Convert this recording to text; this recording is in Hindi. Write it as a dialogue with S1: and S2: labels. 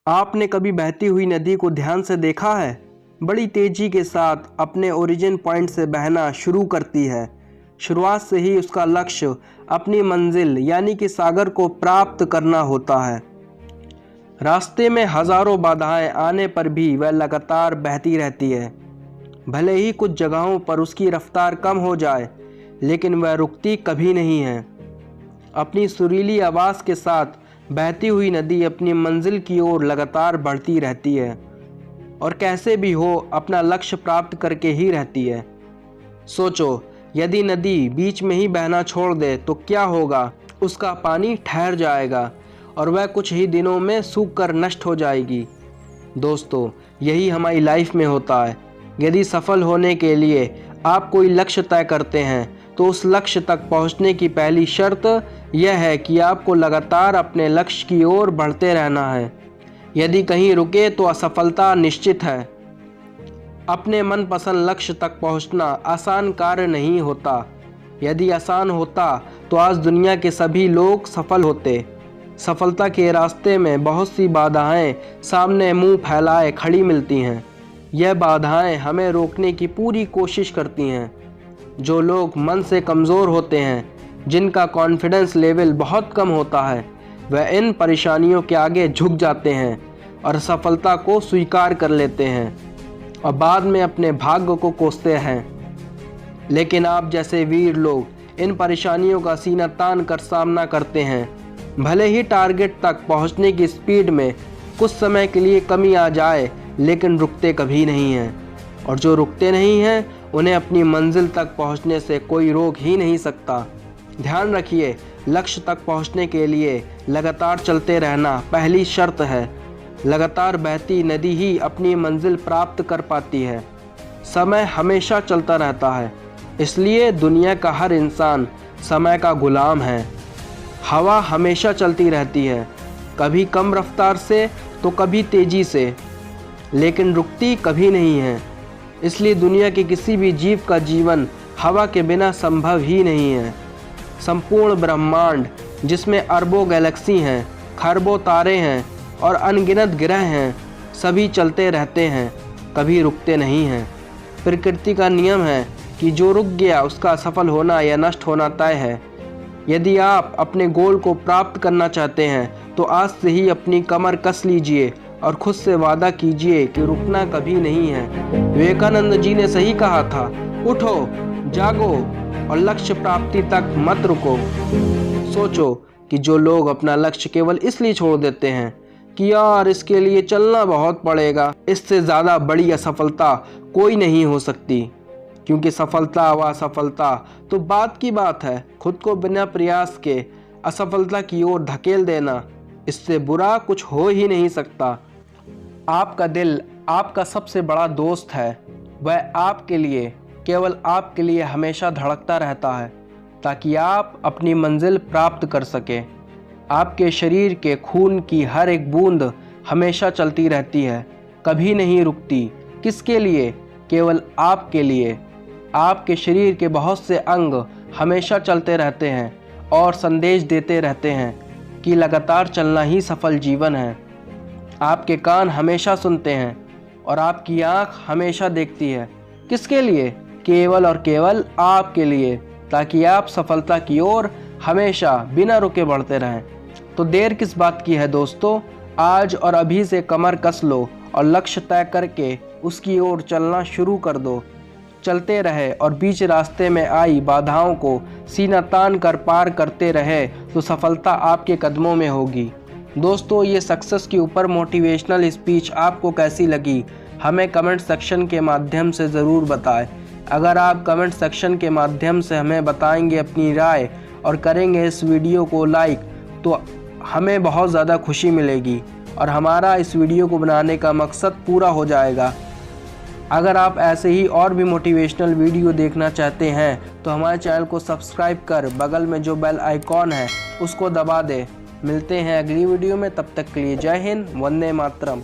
S1: आपने कभी बहती हुई नदी को ध्यान से देखा है? बड़ी तेजी के साथ अपने ओरिजिन पॉइंट से बहना शुरू करती है। शुरुआत से ही उसका लक्ष्य अपनी मंजिल यानी कि सागर को प्राप्त करना होता है। रास्ते में हजारों बाधाएं आने पर भी वह लगातार बहती रहती है। भले ही कुछ जगहों पर उसकी रफ्तार कम हो जाए, लेकिन वह रुकती कभी नहीं है। अपनी सुरीली आवाज़ के साथ बहती हुई नदी अपनी मंजिल की ओर लगातार बढ़ती रहती है और कैसे भी हो अपना लक्ष्य प्राप्त करके ही रहती है। सोचो, यदि नदी बीच में ही बहना छोड़ दे तो क्या होगा? उसका पानी ठहर जाएगा और वह कुछ ही दिनों में सूख कर नष्ट हो जाएगी। दोस्तों, यही हमारी लाइफ में होता है। यदि सफल होने के लिए आप कोई लक्ष्य तय करते हैं तो उस लक्ष्य तक पहुंचने की पहली शर्त यह है कि आपको लगातार अपने लक्ष्य की ओर बढ़ते रहना है। यदि कहीं रुके तो असफलता निश्चित है। अपने मनपसंद लक्ष्य तक पहुंचना आसान कार्य नहीं होता। यदि आसान होता तो आज दुनिया के सभी लोग सफल होते। सफलता के रास्ते में बहुत सी बाधाएं सामने मुंह फैलाए खड़ी मिलती हैं। यह बाधाएं हमें रोकने की पूरी कोशिश करती हैं। जो लोग मन से कमज़ोर होते हैं, जिनका कॉन्फिडेंस लेवल बहुत कम होता है, वह इन परेशानियों के आगे झुक जाते हैं और सफलता को स्वीकार कर लेते हैं और बाद में अपने भाग्य को कोसते हैं। लेकिन आप जैसे वीर लोग इन परेशानियों का सीना तान कर सामना करते हैं। भले ही टारगेट तक पहुंचने की स्पीड में कुछ समय के लिए कमी आ जाए, लेकिन रुकते कभी नहीं हैं। और जो रुकते नहीं हैं उन्हें अपनी मंजिल तक पहुंचने से कोई रोक ही नहीं सकता। ध्यान रखिए, लक्ष्य तक पहुंचने के लिए लगातार चलते रहना पहली शर्त है। लगातार बहती नदी ही अपनी मंजिल प्राप्त कर पाती है। समय हमेशा चलता रहता है, इसलिए दुनिया का हर इंसान समय का गुलाम है। हवा हमेशा चलती रहती है, कभी कम रफ्तार से तो कभी तेजी से, लेकिन रुकती कभी नहीं है। इसलिए दुनिया के किसी भी जीव का जीवन हवा के बिना संभव ही नहीं है। संपूर्ण ब्रह्मांड, जिसमें अरबों गैलेक्सी हैं, खरबों तारे हैं और अनगिनत ग्रह हैं, सभी चलते रहते हैं, कभी रुकते नहीं हैं। प्रकृति का नियम है कि जो रुक गया उसका सफल होना या नष्ट होना तय है। यदि आप अपने गोल को प्राप्त करना चाहते हैं तो आज से ही अपनी कमर कस लीजिए और खुद से वादा कीजिए कि रुकना कभी नहीं है। विवेकानंद जी ने सही कहा था, उठो, जागो और लक्ष्य प्राप्ति तक मत रुको। सोचो कि जो लोग अपना लक्ष्य केवल इसलिए छोड़ देते हैं कि यार इसके लिए चलना बहुत पड़ेगा, इससे ज़्यादा बड़ी असफलता कोई नहीं हो सकती। क्योंकि सफलता व असफलता तो बात की बात है। खुद को बिना प्रयास के असफलता की ओर धकेल देना, इससे बुरा कुछ हो ही नहीं सकता। आपका दिल आपका सबसे बड़ा दोस्त है। वह आपके लिए, केवल आपके लिए हमेशा धड़कता रहता है ताकि आप अपनी मंजिल प्राप्त कर सकें। आपके शरीर के खून की हर एक बूंद हमेशा चलती रहती है, कभी नहीं रुकती। किसके लिए? केवल आपके लिए। आपके शरीर के बहुत से अंग हमेशा चलते रहते हैं और संदेश देते रहते हैं कि लगातार चलना ही सफल जीवन है। आपके कान हमेशा सुनते हैं और आपकी आँख हमेशा देखती है। किसके लिए? केवल और केवल आपके लिए, ताकि आप सफलता की ओर हमेशा बिना रुके बढ़ते रहें। तो देर किस बात की है दोस्तों? आज और अभी से कमर कस लो और लक्ष्य तय करके उसकी ओर चलना शुरू कर दो। चलते रहे और बीच रास्ते में आई बाधाओं को सीना तान कर पार करते रहे तो सफलता आपके कदमों में होगी। दोस्तों, ये सक्सेस के ऊपर मोटिवेशनल स्पीच आपको कैसी लगी, हमें कमेंट सेक्शन के माध्यम से ज़रूर बताएं। अगर आप कमेंट सेक्शन के माध्यम से हमें बताएंगे अपनी राय और करेंगे इस वीडियो को लाइक, तो हमें बहुत ज़्यादा खुशी मिलेगी और हमारा इस वीडियो को बनाने का मकसद पूरा हो जाएगा। अगर आप ऐसे ही और भी मोटिवेशनल वीडियो देखना चाहते हैं तो हमारे चैनल को सब्सक्राइब कर बगल में जो बेल आइकॉन है उसको दबा दें। मिलते हैं अगली वीडियो में, तब तक के लिए जय हिंद, वंदे मातरम।